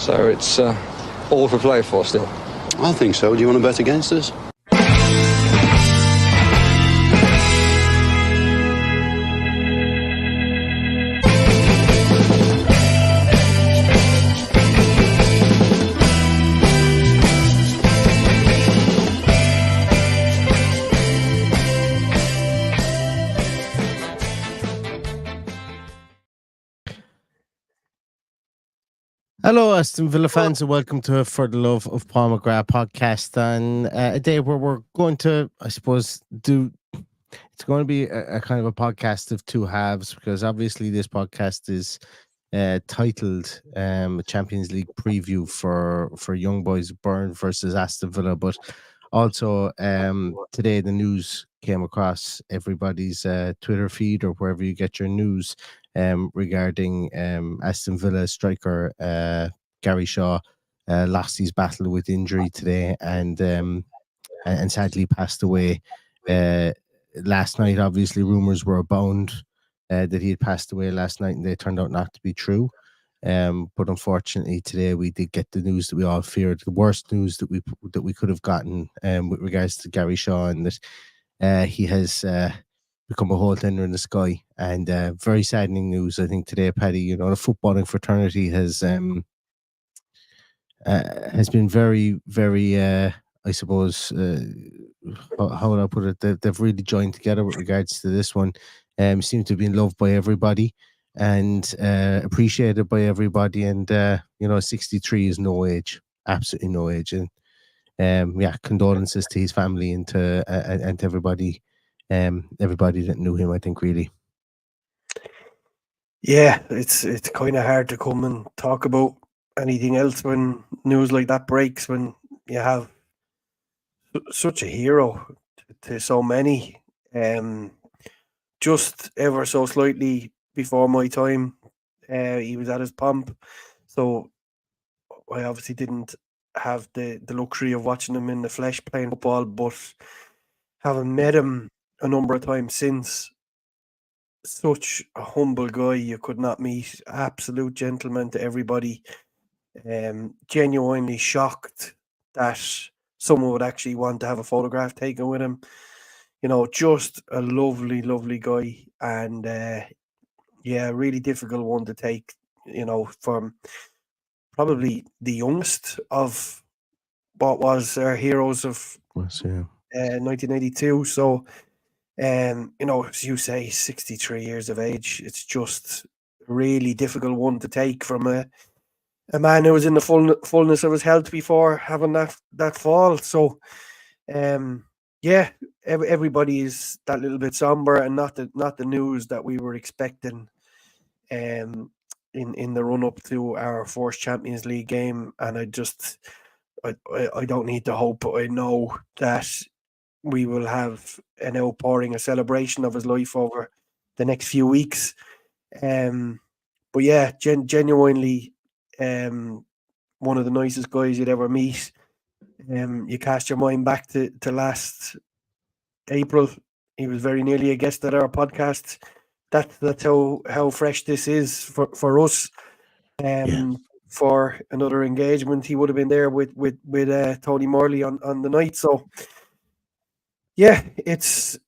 So it's all to play for still. I think so. Do you want to bet against us? Hello, Aston Villa fans, and welcome to For the Love of Paul McGrath podcast. On a day where we're going to, I suppose, it's going to be a kind of a podcast of two halves, because obviously this podcast is titled a Champions League preview for Young Boys Bern versus Aston Villa, but also today the news came across everybody's Twitter feed or wherever you get your news regarding Aston Villa striker Gary Shaw lost his battle with injury today and sadly passed away last night. Obviously, rumours were abound that he had passed away last night, and they turned out not to be true. But unfortunately, today we did get the news that we all feared, the worst news that we could have gotten with regards to Gary Shaw, and that he has become a whole tender in the sky. And very saddening news, I think, today, Paddy. You know, the footballing fraternity has been very, very, I suppose, how would I put it? They've really joined together with regards to this one. Seem to have been loved by everybody and appreciated by everybody. And, 63 is no age, absolutely no age. And condolences to his family and to everybody. Everybody that knew him, I think, really. Yeah, it's kind of hard to come and talk about anything else when news like that breaks, when you have such a hero to so many. Just ever so slightly before my time, he was at his pomp, so I obviously didn't have the luxury of watching him in the flesh playing football, but having met him a number of times since, such a humble guy you could not meet, absolute gentleman to everybody. Genuinely shocked that someone would actually want to have a photograph taken with him. You know, just a lovely, lovely guy, and really difficult one to take. You know, from probably the youngest of what was our heroes of 1982. So, as you say, 63 years of age. It's just a really difficult one to take from a man who was in the fullness of his health before having that fall. So, everybody is that little bit somber, and not the news that we were expecting in the run up to our first Champions League game. And I don't need to hope, but I know that we will have an outpouring, a celebration of his life over the next few weeks. But yeah, genuinely, one of the nicest guys you'd ever meet. You cast your mind back to last April. He was very nearly a guest at our podcast. That's how fresh this is for us. For another engagement, he would have been there with Tony Morley on the night. So yeah, there's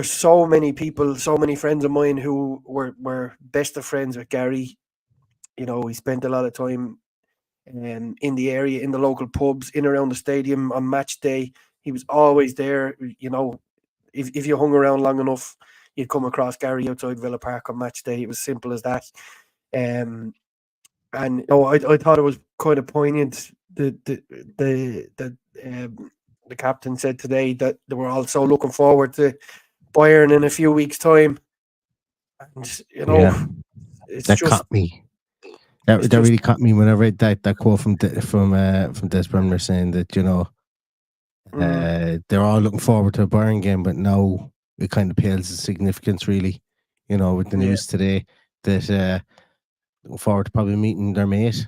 so many people, so many friends of mine who were best of friends with Gary. You know, he spent a lot of time in the area, in the local pubs, in around the stadium on match day. He was always there. You know, if you hung around long enough, you'd come across Gary outside Villa Park on match day. It was simple as that. And I thought it was kind of poignant. The captain said today that they were also looking forward to Bayern in a few weeks' time. And, it's that just caught me. That really caught me when I read that quote from Des Bremner saying that, they're all looking forward to a Bayern game, but now it kind of pales in significance, really, with the news today that looking forward to probably meeting their mate,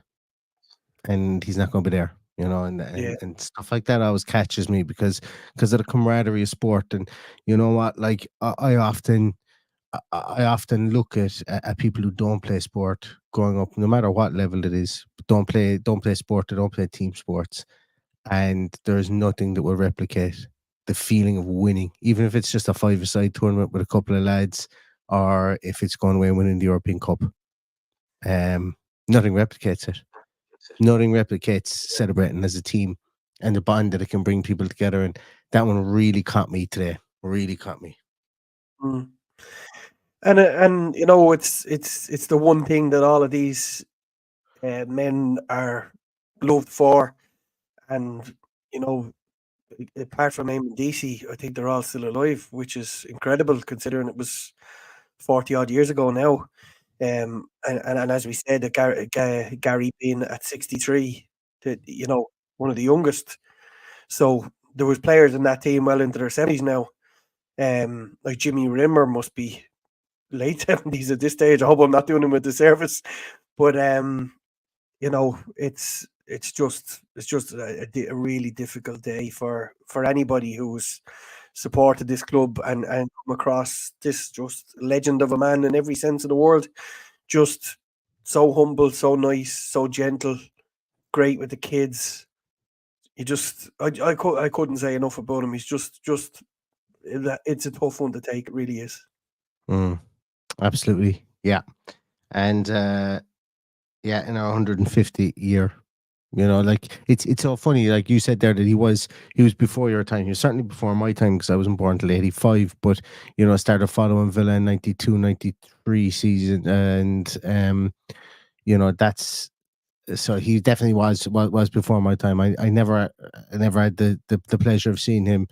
and he's not going to be there. And stuff like that always catches me because of the camaraderie of sport. And you know what, like I often I often look at people who don't play sport growing up, no matter what level it is, don't play sport, they don't play team sports, and there's nothing that will replicate the feeling of winning, even if it's just a five-a-side tournament with a couple of lads, or if it's going away and winning the European Cup. Nothing replicates it. Nothing replicates celebrating as a team and the bond that it can bring people together. And that one really caught me today. Really caught me. Mm. And you know, it's the one thing that all of these men are loved for, and you know, apart from Eamon Deasy, I think they're all still alive, which is incredible considering it was 40 odd years ago now. And as we said, Gary being at 63, you know, one of the youngest. So there was players in that team well into their 70s now. Like Jimmy Rimmer must be late 70s at this stage. I hope I'm not doing him with the service. But you know, it's just a really difficult day for anybody who's supported this club and come across this just legend of a man in every sense of the word. Just so humble, so nice, so gentle, great with the kids. You just I couldn't say enough about him. He's just it's a tough one to take. It really is. Absolutely, yeah, and yeah, in our 150 year, you know, like it's so funny. Like you said there that he was before your time. He was certainly before my time because I wasn't born till 85. But you know, I started following Villa in 92, 93 season, and you know that's. So he definitely was before my time. I never had the pleasure of seeing him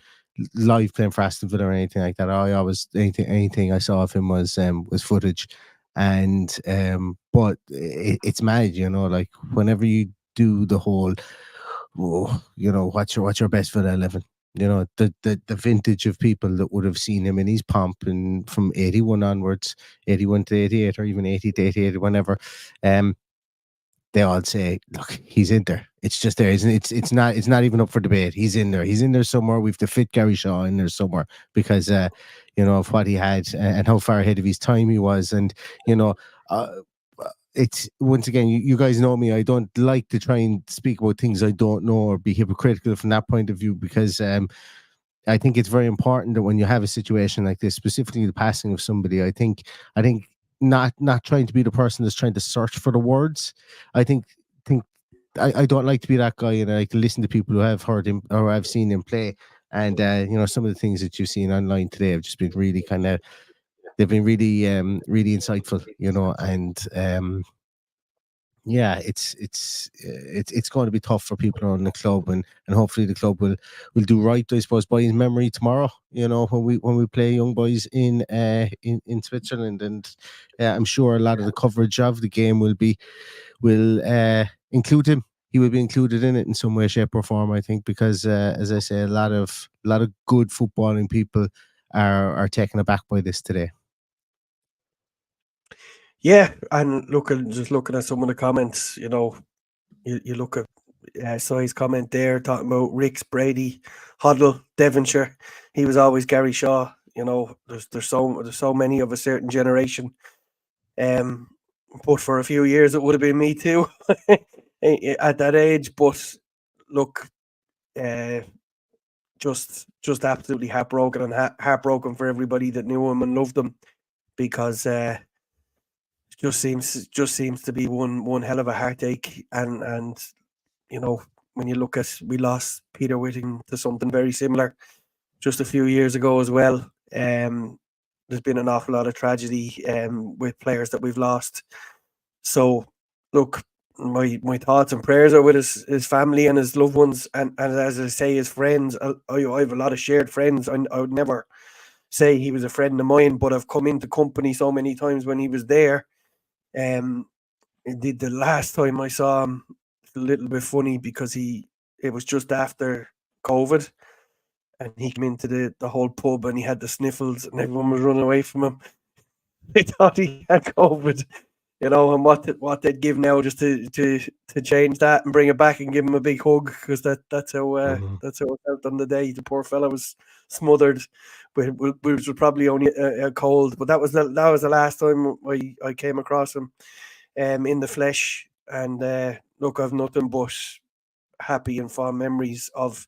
live playing for Aston Villa or anything like that. I always anything I saw of him was footage, and but it's mad, you know, like whenever you do the whole, oh, you know, what's your best Villa 11. You know, the vintage of people that would have seen him in his pomp and from 81 onwards, 81 to 88, or even 80 to 88, whenever. They all say, "Look, he's in there. It's just there. It's not even up for debate. He's in there. He's in there somewhere. We've to fit Gary Shaw in there somewhere because you know of what he had and how far ahead of his time he was. And you know, it's once again, you guys know me. I don't like to try and speak about things I don't know or be hypocritical from that point of view because I think it's very important that when you have a situation like this, specifically the passing of somebody, I think not trying to be the person that's trying to search for the words. I think I don't like to be that guy, and I like to listen to people who have heard him or have seen him play. And you know, some of the things that you've seen online today have just been really they've been really really insightful, you know. And yeah, it's going to be tough for people around the club, and hopefully the club will do right, I suppose, by his memory tomorrow. You know, when we play young boys in Switzerland, and I'm sure a lot of the coverage of the game will include him. He will be included in it in some way, shape, or form. I think because, as I say, a lot of good footballing people are taken aback by this today. Yeah, and just looking at some of the comments, you know, you look at Si's comment there talking about Ricks, Brady, Hoddle, Devonshire. He was always Gary Shaw. You know, there's so many of a certain generation. But for a few years it would have been me too at that age. But look, just absolutely heartbroken and heartbroken for everybody that knew him and loved him because. Just seems to be one hell of a heartache, and you know, when you look at, we lost Peter Whitting to something very similar just a few years ago as well. There's been an awful lot of tragedy with players that we've lost. So look, my thoughts and prayers are with his family and his loved ones, and as I say, his friends. I have a lot of shared friends. I would never say he was a friend of mine, but I've come into company so many times when he was there. The last time I saw him, it's a little bit funny because it was just after COVID, and he came into the whole pub and he had the sniffles and everyone was running away from him. They thought he had COVID, you know, and what they'd give now just to change that and bring it back and give him a big hug, because that's how it felt on the day. The poor fella was smothered, which was probably only a cold. But that was the last time I came across him in the flesh. And look, I've nothing but happy and fond memories of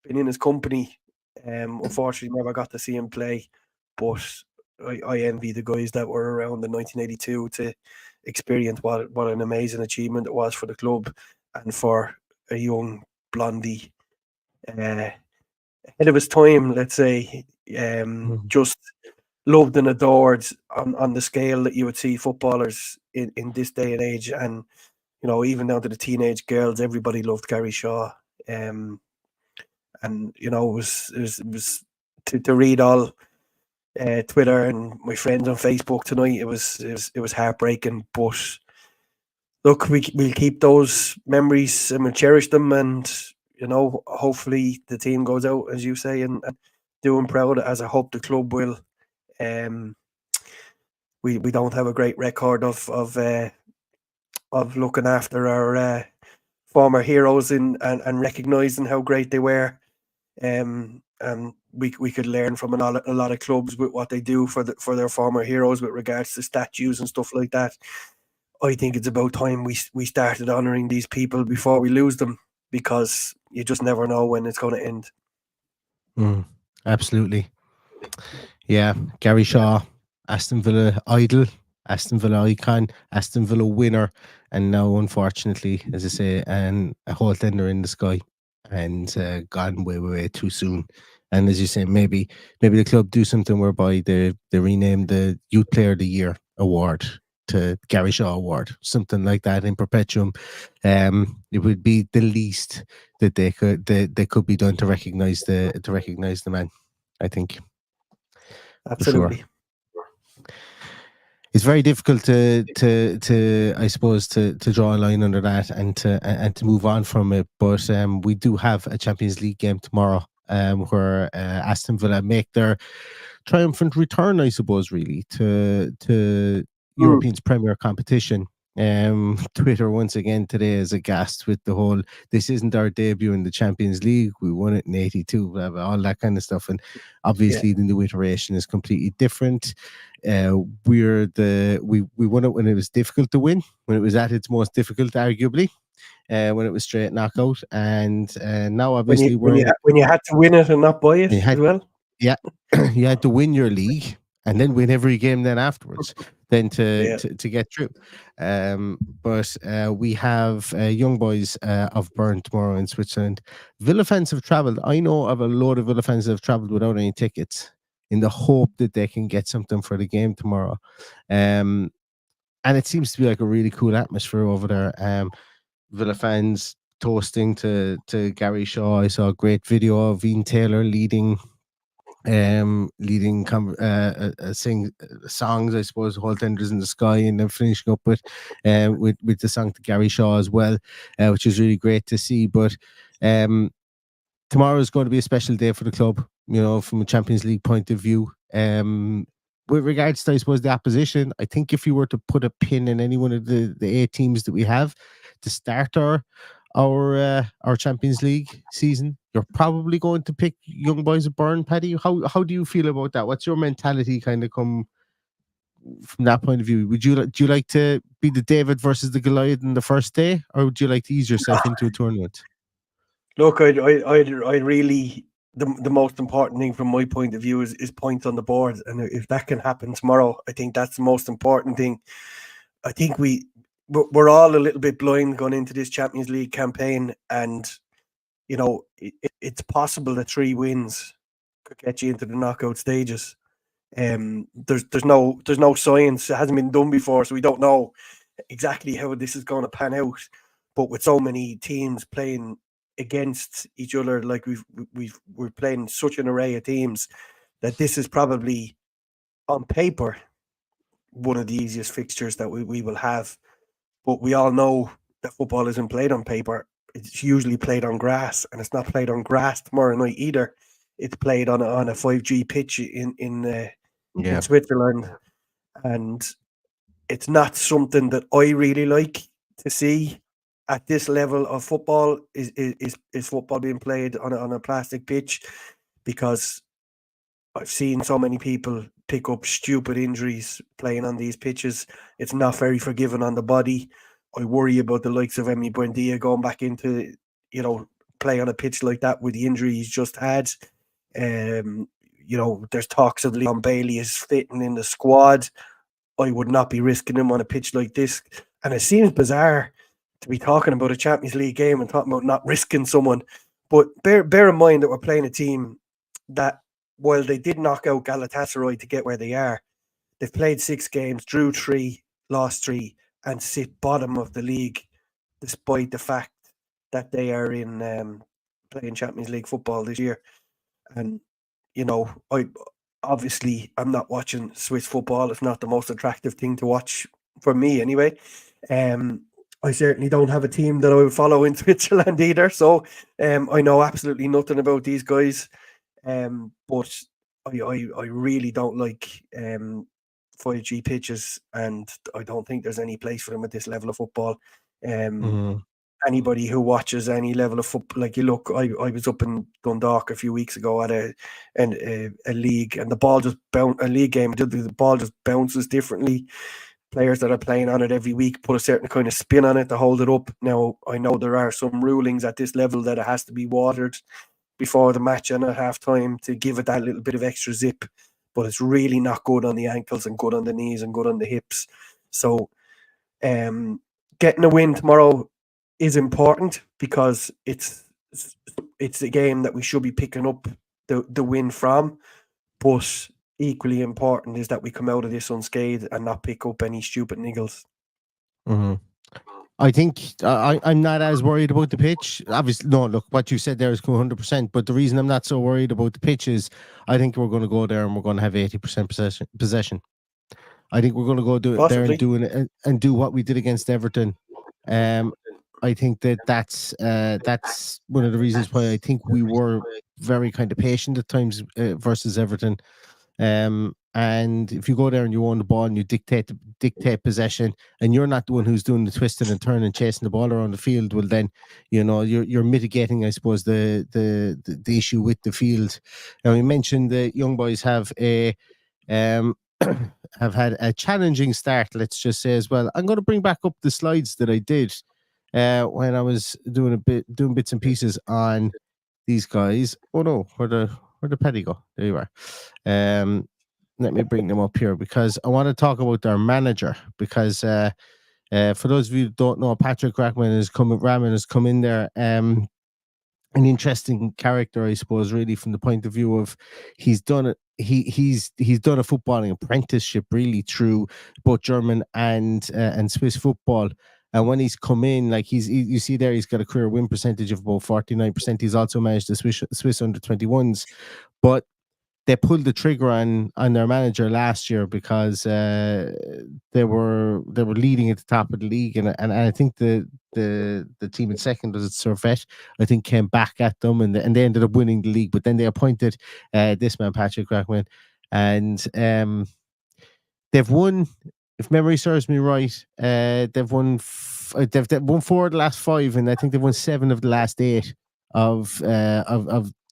being in his company. Unfortunately, never got to see him play, but I envy the guys that were around in 1982 to experience what an amazing achievement it was for the club and for a young blondie ahead of his time, let's say, just loved and adored on the scale that you would see footballers in this day and age. And, you know, even down to the teenage girls, everybody loved Gary Shaw. And, you know, it was to read all Twitter and my friends on Facebook tonight. It was heartbreaking, but look, we'll keep those memories and we'll cherish them, and you know, hopefully the team goes out, as you say, and doing proud, as I hope the club will. We don't have a great record of looking after our former heroes and recognizing how great they were. And we could learn from a lot of clubs with what they do for their former heroes with regards to statues and stuff like that. I think it's about time we started honouring these people before we lose them, because you just never know when it's going to end. Absolutely. Yeah, Gary Shaw, Aston Villa idol, Aston Villa icon, Aston Villa winner, and now, unfortunately, as I say, a whole ender in the sky, and gone way too soon. And as you say, maybe the club do something whereby they rename the Youth Player of the Year award to Gary Shaw Award, something like that in perpetuum. It would be the least that they could be done to recognize the man, I think. Absolutely. Sure. It's very difficult to I suppose to draw a line under that and to move on from it. But we do have a Champions League game tomorrow, where Aston Villa make their triumphant return, I suppose, really to Europeans' premier competition. Twitter once again today is aghast with the whole "this isn't our debut in the Champions League, we won it in '82", blah, blah, all that kind of stuff. And obviously the new iteration is completely different. We won it when it was difficult to win, when it was at its most difficult, arguably, when it was straight knockout. And now obviously when you had to win it and not buy it as well. Yeah, you had to win your league and then win every game then afterwards, then to get through. But we have young boys of Bern tomorrow in Switzerland. Villa fans have travelled. I know of a load of Villa fans that have travelled without any tickets in the hope that they can get something for the game tomorrow. And it seems to be like a really cool atmosphere over there. Villa fans toasting to Gary Shaw. I saw a great video of Ian Taylor leading sing songs, I suppose, Whole Tenders in the Sky, and then finishing up with the song to Gary Shaw as well, which is really great to see. But tomorrow is going to be a special day for the club, you know, from a Champions League point of view. With regards to, I suppose, the opposition, I think if you were to put a pin in any one of the 8 teams that we have to start our Champions League season, you're probably going to pick young boys of Bern. Paddy, how do you feel about that? What's your mentality kind of come from that point of view? Do you like to be the David versus the Goliath in the first day, or would you like to ease yourself into a tournament? Look, I really, the most important thing from my point of view is points on the board, and if that can happen tomorrow, I think that's the most important thing. I think we're all a little bit blind going into this Champions League campaign, and you know it's possible that 3 wins could get you into the knockout stages. There's no science. It hasn't been done before, so we don't know exactly how this is going to pan out. But with so many teams playing against each other, like we're playing such an array of teams, that this is probably on paper one of the easiest fixtures that we will have. But we all know that football isn't played on paper. It's usually played on grass, and it's not played on grass tomorrow night either. It's played on a 5G pitch in Switzerland, and it's not something that I really like to see at this level of football. Is football being played on a plastic pitch? Because I've seen so many people pick up stupid injuries playing on these pitches. It's not very forgiving on the body. I worry about the likes of Emi Buendia going back into, play on a pitch like that with the injury he's just had. There's talks of Leon Bailey is fitting in the squad. I would not be risking him on a pitch like this. And it seems bizarre to be talking about a Champions League game and talking about not risking someone. But bear in mind that we're playing a team that, while they did knock out Galatasaray to get where they are, they've played 6 games, drew 3, lost 3, and sit bottom of the league, despite the fact that they are in playing Champions League football this year. And, I'm not watching Swiss football. It's not the most attractive thing to watch for me anyway. I certainly don't have a team that I would follow in Switzerland either. So I know absolutely nothing about these guys. But I really don't like 5G pitches, and I don't think there's any place for them at this level of football. Anybody who watches any level of football, like I was up in Dundalk a few weeks ago at a league, and the ball just a league game. The ball just bounces differently. Players that are playing on it every week put a certain kind of spin on it to hold it up. Now, I know there are some rulings at this level that it has to be watered before the match and at half time to give it that little bit of extra zip, but it's really not good on the ankles and good on the knees and good on the hips. So getting a win tomorrow is important, because it's a game that we should be picking up the win from, but equally important is that we come out of this unscathed and not pick up any stupid niggles. I think I'm not as worried about the pitch. Obviously, no, look, what you said there is 100%. But the reason I'm not so worried about the pitch is I think we're going to go there and we're going to have 80% possession. I think we're going to go there and do what we did against Everton. I think that's one of the reasons why I think we were very kind of patient at times versus Everton. And if you go there and you own the ball and you dictate possession, and you're not the one who's doing the twisting and turning and chasing the ball around the field, well then, you're mitigating, I suppose, the issue with the field. Now, we mentioned the young boys have have had a challenging start, let's just say, as well. I'm going to bring back up the slides that I did when I was doing bits and pieces on these guys. Oh no, where'd the petty go? There you are. Let me bring them up here because I want to talk about their manager, because for those of you who don't know, Patrick Raman has come in there. An interesting character, I suppose, really, from the point of view of he's done a footballing apprenticeship really through both German and Swiss football. And when he's come in, like you see there, he's got a career win percentage of about 49%. He's also managed the Swiss under-21s, but they pulled the trigger on their manager last year because they were leading at the top of the league, and I think the team in second, was it Servette, I think, came back at them, and they ended up winning the league. But then they appointed this man, Patrick Raman, and they've won, if memory serves me right, they've won 4 of the last 5, and I think they've won 7 of the last 8 of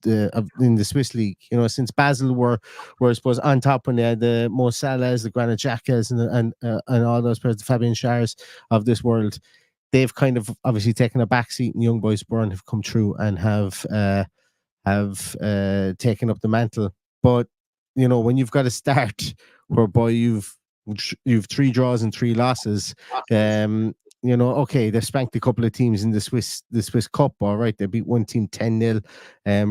in the Swiss league. Since Basel were I suppose on top when they had the Mo Salahs, the Granit Xhakas, and all those players, the Fabian Schär's of this world. They've kind of obviously taken a backseat, and Young Boys Bern have come through and have taken up the mantle. But when you've got a start whereby you've 3 draws and 3 losses, okay, they've spanked a couple of teams in the Swiss Cup. All right, they beat one team 10-0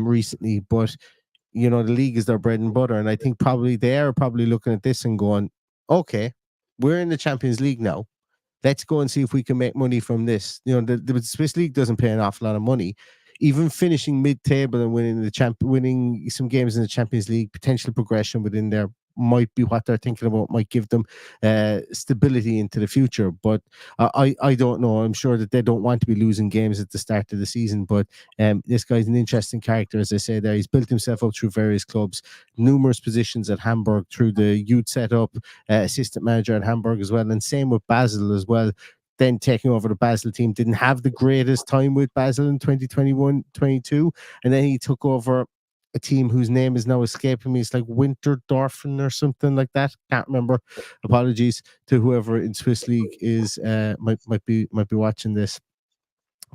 recently, but the league is their bread and butter, and I think probably they are looking at this and going, okay, we're in the Champions League now. Let's go and see if we can make money from this. The Swiss league doesn't pay an awful lot of money. Even finishing mid-table and winning some games in the Champions League, potential progression within there, might be what they're thinking about, might give them stability into the future. But I don't know. I'm sure that they don't want to be losing games at the start of the season. But this guy's an interesting character, as I say there. He's built himself up through various clubs, numerous positions at Hamburg through the youth setup, assistant manager at Hamburg as well, and same with Basel as well. Then taking over the Basel team, didn't have the greatest time with Basel in 2021-22, and then he took over a team whose name is now escaping me. It's like Winterdorfen or something like that. Can't remember. Apologies to whoever in Swiss League is might be watching this.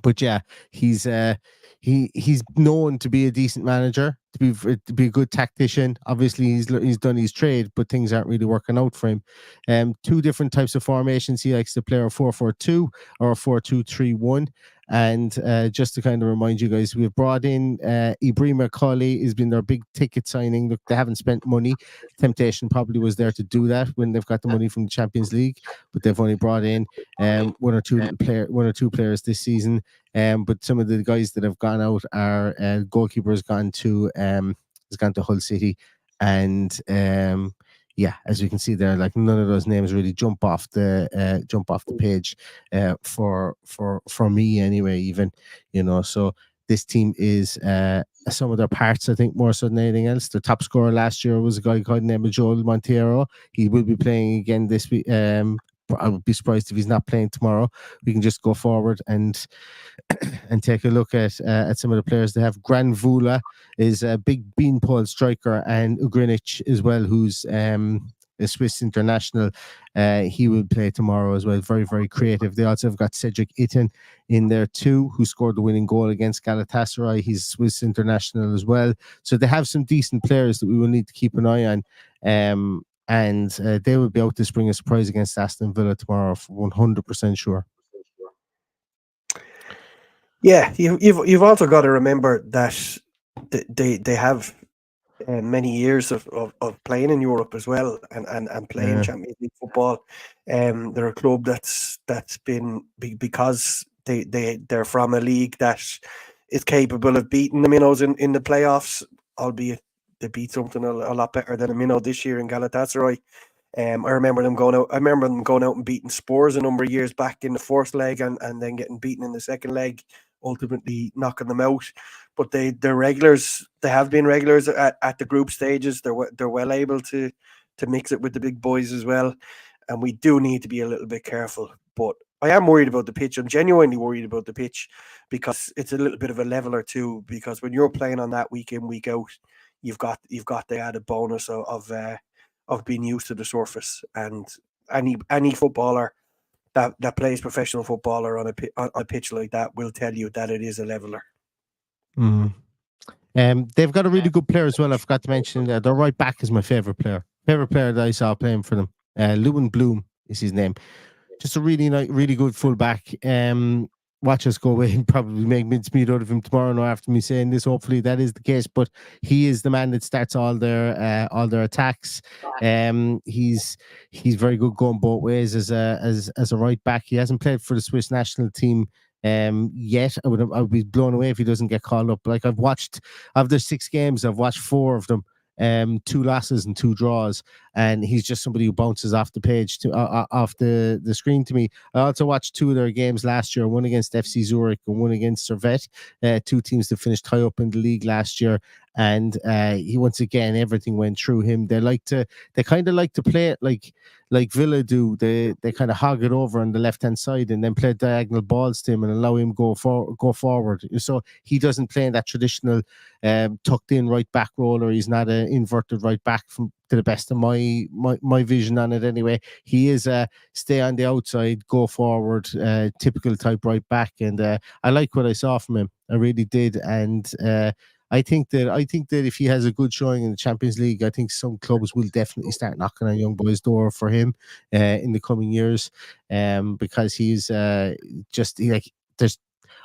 But yeah, he's known to be a decent manager, to be a good tactician. Obviously, he's done his trade, but things aren't really working out for him. Two different types of formations. He likes to play a 4-4-2 or a 4-2-3-1. And just to kind of remind you guys, we've brought in Ibrahima Colley. Has been their big ticket signing. Look, they haven't spent money. Temptation probably was there to do that when they've got the money from the Champions League, but they've only brought in one or two players this season. But some of the guys that have gone out are goalkeeper has gone to Hull City, and yeah, as you can see there, like none of those names really jump off the page for me anyway. Even so this team is some of their parts, I think, more so than anything else. The top scorer last year was a guy called Joel Montero. He will be playing again this week. I would be surprised if he's not playing tomorrow. We can just go forward and take a look at some of the players they have. Gran Vula is a big beanpole striker, and Ugrinic as well, who's a Swiss international. He will play tomorrow as well. Very, very creative. They also have got Cedric Itten in there too, who scored the winning goal against Galatasaray. He's Swiss international as well. So they have some decent players that we will need to keep an eye on. And they will be out to spring a surprise against Aston Villa tomorrow, 100% sure. Yeah, you've also got to remember that they have many years of playing in Europe as well, and playing Champions League football. They're a club that's been, because they're from a league that is capable of beating the minnows in the playoffs, albeit they beat something a lot better than a minnow this year in Galatasaray. I remember them going out and beating Spurs a number of years back in the first leg, and then getting beaten in the second leg, ultimately knocking them out. But they're regulars. They have been regulars at the group stages. They're well able to mix it with the big boys as well. And we do need to be a little bit careful. But I am worried about the pitch. I'm genuinely worried about the pitch, because it's a little bit of a leveler too. Because when you're playing on that week in, week out, you've got the added bonus of being used to the surface. And any footballer that plays professional footballer on a pitch like that will tell you that it is a leveler. They've got a really good player as well. I forgot to mention that their right back is my favorite player that I saw playing for them. Lewin Bloom is his name. Just a really good fullback. Watch us go away and probably make mincemeat out of him tomorrow. Now, after me saying this, hopefully that is the case. But he is the man that starts all their attacks. He's very good going both ways as a right back. He hasn't played for the Swiss national team yet. I would be blown away if he doesn't get called up. Like, of the 6 games, I've watched 4 of them. 2 losses and 2 draws, and he's just somebody who bounces off the page off the screen to me. I also watched 2 of their games last year, one against FC Zurich and one against Servette, 2 teams that finished high up in the league last year. And he, once again, everything went through him. They kind of like to play it like Villa do. They kind of hog it over on the left hand side and then play diagonal balls to him and allow him go forward. So he doesn't play in that traditional tucked in right back role, or he's not an inverted right back to the best of my vision on it anyway. He is stay on the outside, go forward, typical type right back, and I like what I saw from him. I really did. And I think that if he has a good showing in the Champions League, I think some clubs will definitely start knocking on young boys' door for him in the coming years, because he's I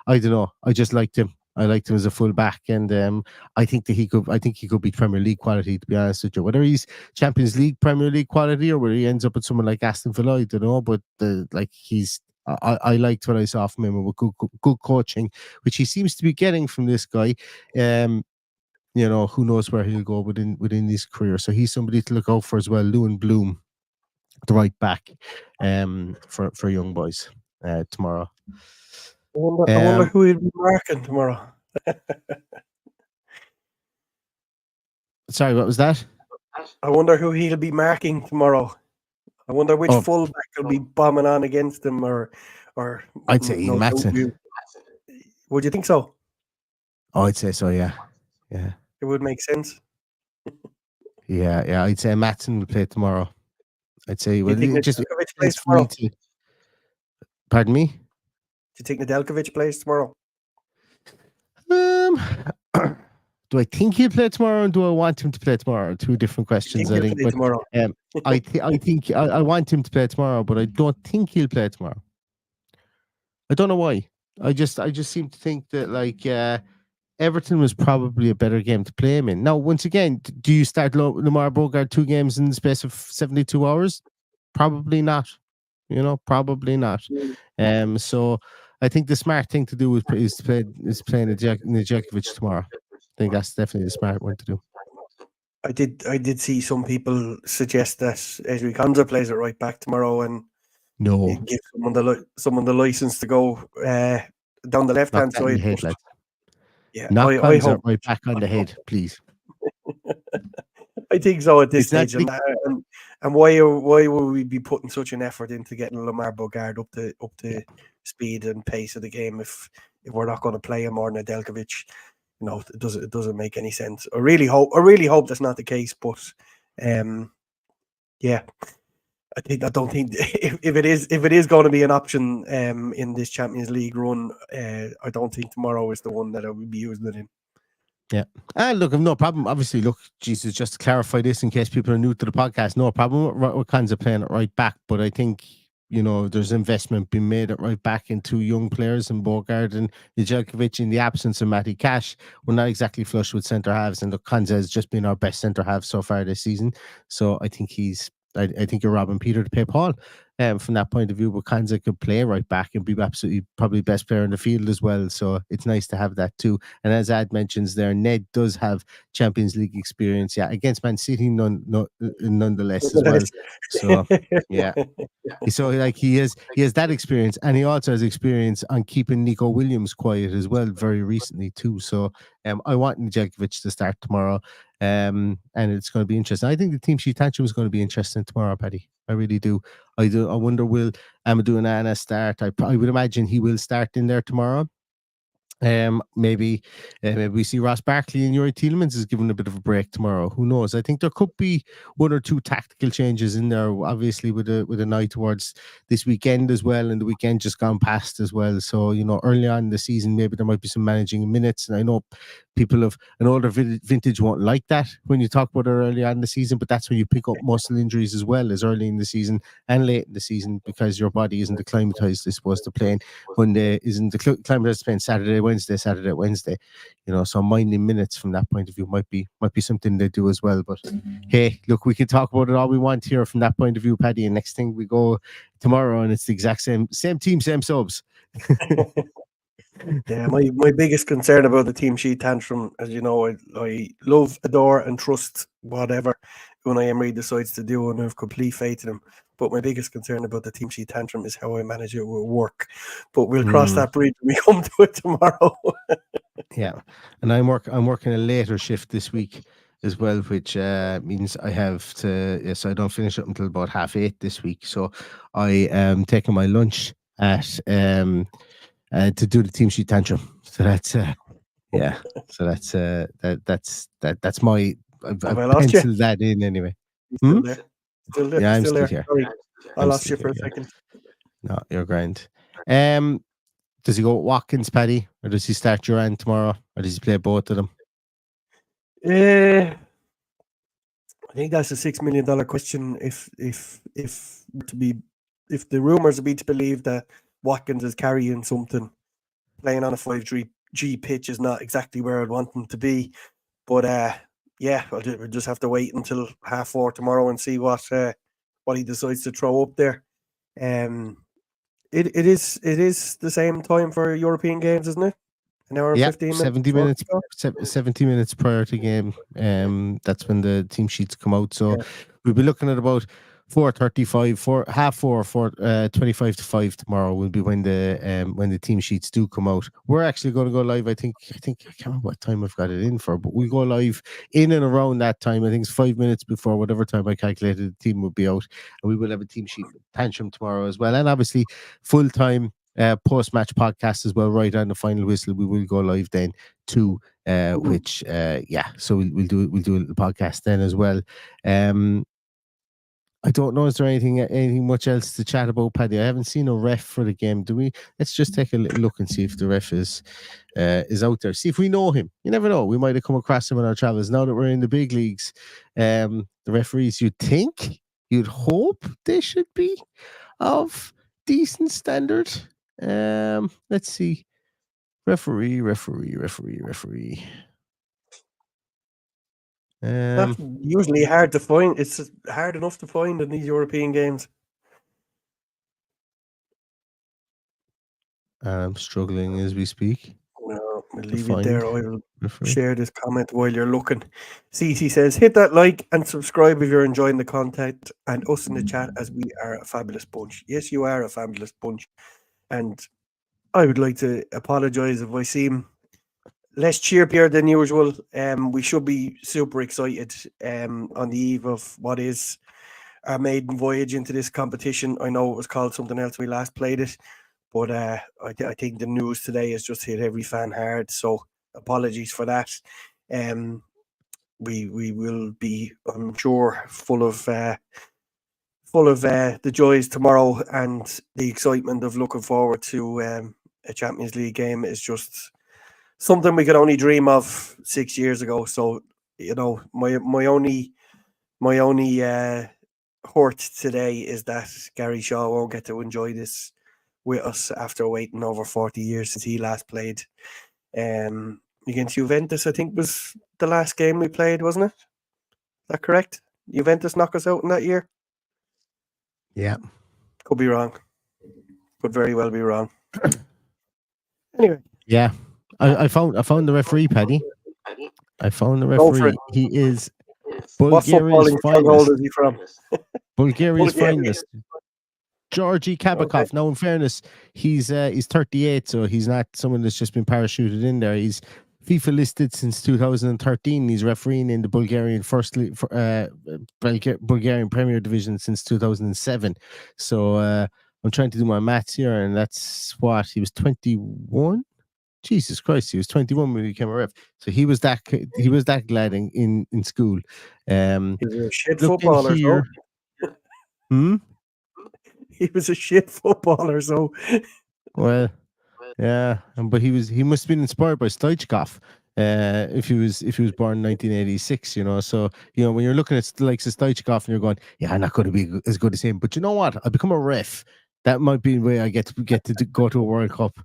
don't know, I just liked him. I liked him as a full back, and I think he could be Premier League quality, to be honest with you. Whether he's Champions League, Premier League quality, or whether he ends up with someone like Aston Villa, I don't know. But I liked what I saw from him with good coaching, which he seems to be getting from this guy. who knows where he'll go within his career. So he's somebody to look out for as well. Lewin Bloom, the right back, for young boys tomorrow. I wonder who he'll be marking tomorrow. Sorry, what was that? I wonder who he'll be marking tomorrow. I wonder which fullback will be bombing on against him, or I'd say Ian Maatsen. Would you think so? Oh, I'd say so. Yeah. It would make sense. Yeah. I'd say Maatsen will play tomorrow. I'd say just plays tomorrow. Pardon me? Do you think Nedeljkovic plays tomorrow? Do I think he'll play tomorrow, and do I want him to play tomorrow? Two different questions. I think. But tomorrow. I think I want him to play tomorrow, but I don't think he'll play tomorrow. I don't know why. I just seem to think that Everton was probably a better game to play him in. Now, once again, do you start Lamar Bogart 2 games in the space of 72 hours? Probably not. Probably not. So I think the smart thing to do is playing Nedeljkovic tomorrow. I think that's definitely the smart one to do. I did see some people suggest that Ezri Konsa plays at right back tomorrow, and give someone the license to go down the left hand side. Yeah, I hope right back on the head, please. I think so at this stage, and why would we be putting such an effort into getting Lamar Bogart up to speed and pace of the game if we're not going to play him or Nedeljkovic? It doesn't make any sense. I really hope that's not the case, but yeah, I don't think if it is going to be an option in this Champions League run, I don't think tomorrow is the one that I would be using it in. Yeah. Look, I've no problem. Obviously, look, Jesus, just to clarify this in case people are new to the podcast, no problem with Konsa playing it right back, but I think there's investment being made at right back in 2 young players in Bogart and Nedeljkovic. In the absence of Matty Cash, we're not exactly flush with centre halves, and look, Konsa has just been our best centre half so far this season. So I think I think you're robbing Peter to pay Paul. From that point of view, but Konsa could play right back and be absolutely probably best player in the field as well. So it's nice to have that too. And as Ad mentions there, Ned does have Champions League experience, against Man City nonetheless as well. So yeah. So he has that experience, and he also has experience on keeping Nico Williams quiet as well very recently too. So I want Nedeljkovic to start tomorrow. And it's going to be interesting. I think the team sheet tantrum is going to be interesting tomorrow, Paddy. I really do. I wonder, will Amadou Onana start? I would imagine he will start in there tomorrow. Maybe we see Ross Barkley and Yuri Tielemans is given a bit of a break tomorrow. Who knows? I think there could be 1 or 2 tactical changes in there, obviously with an eye towards this weekend as well, and the weekend just gone past as well. So early on in the season, maybe there might be some managing minutes, and I know people of an older vintage won't like that when you talk about it early on in the season, but that's when you pick up muscle injuries as well as early in the season and late in the season, because your body isn't acclimatized, I suppose, to playing isn't acclimatized to playing Saturday, Wednesday. So minding minutes from that point of view might be something they do as well. But hey, look, we can talk about it all we want here from that point of view, Paddy. And next thing we go tomorrow, and it's the exact same team, same subs. Yeah, my biggest concern about the team sheet tantrum, as you know, I love, adore, and trust whatever Unai Emery decides to do, and I have complete faith in him. But my biggest concern about the team sheet tantrum is how I manage it will work. But we'll cross that bridge when we come to it tomorrow. Yeah, and I'm working a later shift this week as well, which means I have to. So I don't finish up until about 8:30 this week. So I am taking my lunch at to do the team sheet tantrum. So that's yeah. So that's my. I've penciled that in anyway. Still there? Still there? Yeah, I'm still there. Here. Sorry, I lost you for a second. No, you're grand. Does he go with Watkins, Paddy, or does he start Duran tomorrow, or does he play both of them? I think that's a $6 million question. If the rumors are to believe that Watkins is carrying something, playing on a 5G pitch is not exactly where I'd want him to be. But yeah, we'll just have to wait until 4:30 tomorrow and see what he decides to throw up there. It is the same time for European games, isn't it? An hour and Yeah, 15 minutes 70 before minutes, kickoff? 70 minutes prior to game. That's when the team sheets come out. So Yeah. we'll be looking at about 4:35, half four, 25 to 5 tomorrow will be when the team sheets do come out. We're actually going to go live. I think I can't remember what time I've got it in for, but we go live in and around that time. I think it's 5 minutes before whatever time I calculated the team will be out, and we will have a team sheet tantrum tomorrow as well, and obviously full time post-match podcast as well. Right on the final whistle, we will go live then too. Which so we'll do a little podcast then as well. I don't know. Is there anything much else to chat about, Paddy? I haven't seen a ref for the game. Do we? Let's just take a little look and see if the ref is out there. See if we know him. You never know. We might have come across him in our travels. Now that we're in the big leagues, the referees, you'd hope they should be of decent standard. Let's see. Referee. That's usually hard to find. It's hard enough to find in these European games. I'm struggling as we speak. No, we'll to leave it there. I find will referee. share this comment while you're looking. CC says, hit that like and subscribe if you're enjoying the content, and us in the chat, as we are a fabulous bunch. Yes, you are a fabulous bunch. And I would like to apologise if I seem less chirpier than usual. We should be super excited on the eve of what is our maiden voyage into this competition. I know it was called something else when we last played it, but I think the news today has just hit every fan hard. So apologies for that. We will be, I'm sure, full of the joys tomorrow, and the excitement of looking forward to a Champions League game is just something we could only dream of 6 years ago. So, you know, my only hurt today is that Gary Shaw won't get to enjoy this with us after waiting over 40 years since he last played. Against Juventus, I think was the last game we played, wasn't it? Is that correct? Juventus knocked us out in that year? Yeah. Could be wrong. Could very well be wrong. Anyway. Yeah. I found the referee, Paddy. I found the Go for referee. it. He is What Bulgaria's footballing stronghold finest. is he from? Bulgaria's Bulgaria. finest. Georgi Kabakov. Okay. Now, in fairness, he's 38, so he's not someone that's just been parachuted in there. He's FIFA listed since 2013. He's refereeing in the Bulgarian Bulgarian Premier Division since 2007. So I'm trying to do my maths here, and that's what he was 21. Jesus Christ, he was 21 when he became a ref. So he was that glad in school. He was a shit Looking footballer, here. He was a shit footballer, so Well, yeah, but he must have been inspired by Stoichkov. If he was born in 1986, you know, so you know when you're looking at the likes of Stoichkov and you're going, yeah, I'm not going to be as good as him. But you know what? I become a ref. That might be the way I get to go to a World Cup.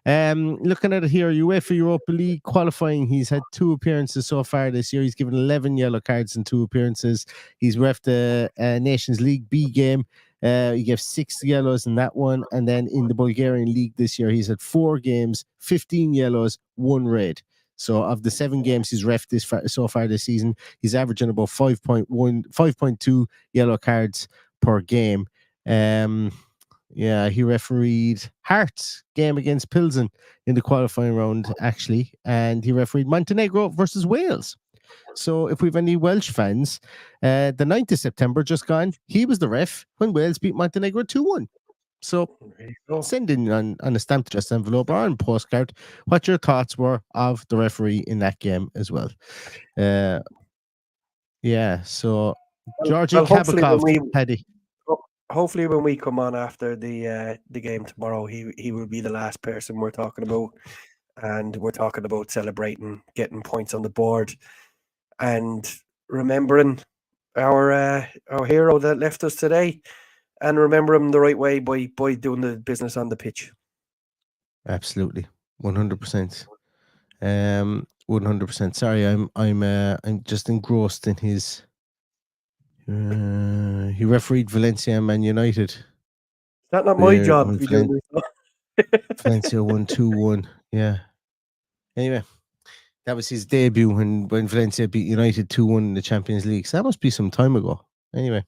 Looking at it here, UEFA Europa League qualifying. He's had 2 appearances so far this year. He's given 11 yellow cards in 2 appearances. He's reffed the Nations League B game. He gave 6 yellows in that one, and then in the Bulgarian league this year, he's had 4 games, 15 yellows, 1 red. So of the 7 games he's reffed so far this season, he's averaging about 5.2 yellow cards per game. Yeah, he refereed Hearts game against Pilsen in the qualifying round, actually, and he refereed Montenegro versus Wales. So if we've any Welsh fans, the 9th of September just gone, he was the ref when Wales beat Montenegro 2-1. So send in on a stamped address envelope or on postcard what your thoughts were of the referee in that game as well. Yeah, so Georgi Kabakov, Paddy. Hopefully when we come on after the game tomorrow, he will be the last person we're talking about, and we're talking about celebrating getting points on the board and remembering our hero that left us today, and remember him the right way by doing the business on the pitch. Absolutely, 100%. 100%. Sorry, I'm just engrossed in his. He refereed Valencia and Man United. Is that not my job? Valencia won 2-1. Yeah. Anyway, that was his debut when Valencia beat United 2-1 in the Champions League. So that must be some time ago. Anyway.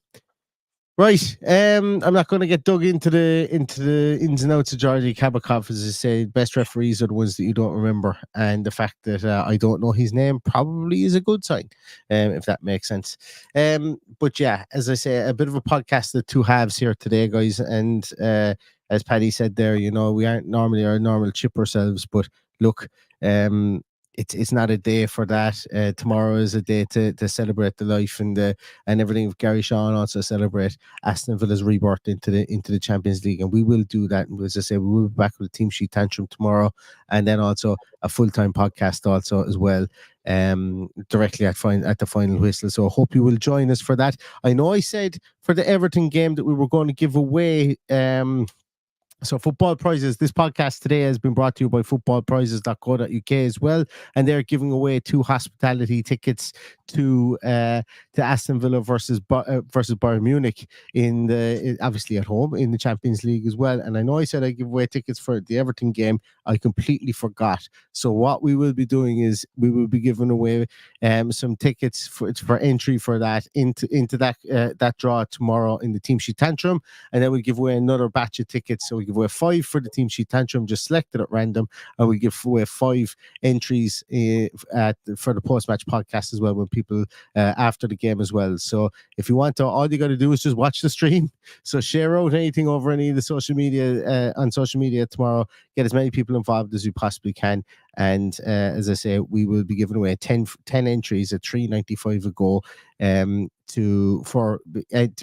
Right. I'm not going to get dug into the ins and outs of Georgi Kabakov. As I say, best referees are the ones that you don't remember, and the fact that I don't know his name probably is a good sign, if that makes sense. But yeah, as I say, a bit of a podcast of two halves here today, guys. And as Paddy said there, we aren't normally our normal chipper selves, but look, it's not a day for that. Tomorrow is a day to celebrate the life and everything. Gary Shaw also celebrate Aston Villa's rebirth into the Champions League, and we will do that. And as I say, we will be back with a team sheet tantrum tomorrow, and then also a full-time podcast also as well, directly at the final whistle. So I hope you will join us for that. I know I said for the Everton game that we were going to give away so football prizes. This podcast today has been brought to you by footballprizes.co.uk as well, and they're giving away 2 hospitality tickets to Aston Villa versus Bayern Munich obviously at home in the Champions League as well. And I know I said I give away tickets for the Everton game. I completely forgot. So what we will be doing is we will be giving away some tickets for entry for that into that draw tomorrow in the team sheet tantrum, and then we give away another batch of tickets. So we give away 5 for the team sheet tantrum, just selected at random, and we give away 5 entries for the post-match podcast as well, when people after the game as well. So if you want to, all you got to do is just watch the stream. So share out anything over any of the social media on social media tomorrow. Get as many people involved as you possibly can. And as I say, we will be giving away 10 entries at $3.95 a goal to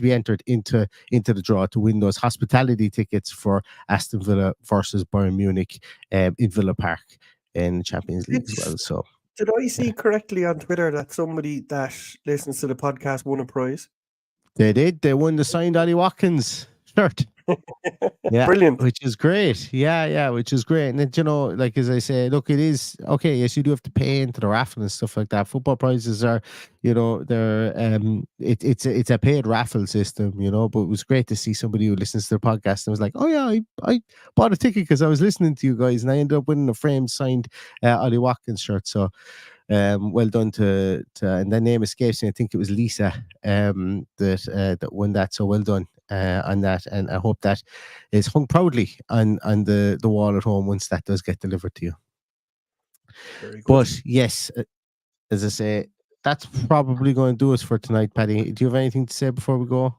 be entered into the draw to win those hospitality tickets for Aston Villa versus Bayern Munich in Villa Park in the Champions League as well. So did I see correctly on Twitter that somebody that listens to the podcast won a prize? They did. They won the signed Ollie Watkins shirt. Yeah, brilliant. Which is great. Yeah, which is great. And then, like as I say, look, it is okay. Yes, you do have to pay into the raffle and stuff like that. Football prizes are, they're it's a paid raffle system, But it was great to see somebody who listens to the podcast and was like, oh yeah, I bought a ticket because I was listening to you guys, and I ended up winning a framed signed Ollie Watkins shirt. So well done to and the name escapes me. I think it was Lisa that won that. So well done on that, and I hope that is hung proudly on the wall at home once that does get delivered to you. Very good. But yes, as I say, that's probably going to do us for tonight, Paddy. Do you have anything to say before we go?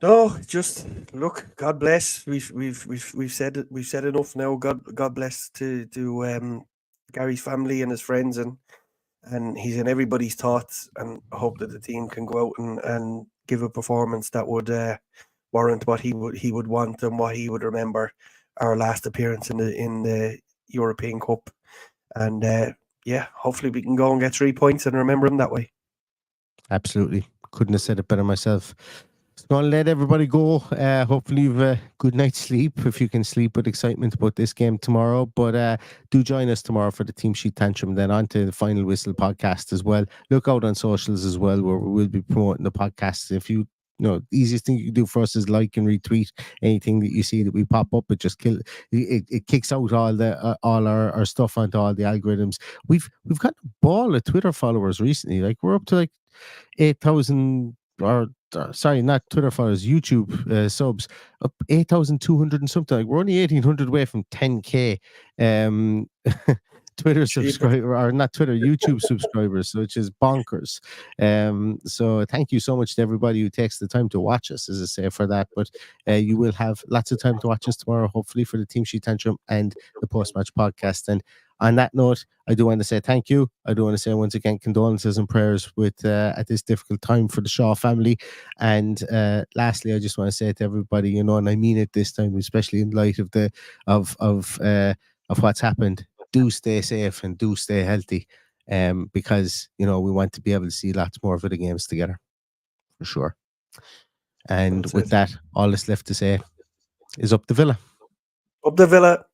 No, just look. God bless. We've said it. We've said enough now. God bless to Gary's family and his friends, and he's in everybody's thoughts. And I hope that the team can go out and give a performance that would warrant what he would want and what he would remember our last appearance in the European Cup. And hopefully we can go and get 3 points and remember him that way. Absolutely, couldn't have said it better myself. Just going to let everybody go. Hopefully you've a good night's sleep, if you can sleep with excitement about this game tomorrow. But do join us tomorrow for the team sheet tantrum, then on to the Final Whistle podcast as well. Look out on socials as well, where we will be promoting the podcast. If you easiest thing you can do for us is like and retweet anything that you see that we pop up. It just it kicks out all our stuff onto all the algorithms. We've got a ball of Twitter followers recently. Like we're up to like 8,000 or sorry, not Twitter followers, YouTube subs, up 8,200 and something. Like we're only 1,800 away from 10K Twitter subscriber, or not Twitter, YouTube subscribers, which is bonkers. So thank you so much to everybody who takes the time to watch us, as I say, for that. But you will have lots of time to watch us tomorrow, hopefully, for the Team Sheet Tantrum and the post-match podcast. And on that note, I do want to say thank you. I do want to say once again condolences and prayers with at this difficult time for the Shaw family. And lastly, I just want to say to everybody, and I mean it this time, especially in light of of what's happened, do stay safe and do stay healthy, because we want to be able to see lots more of the games together, for sure. And with that, all that's left to say is up the Villa. Up the Villa.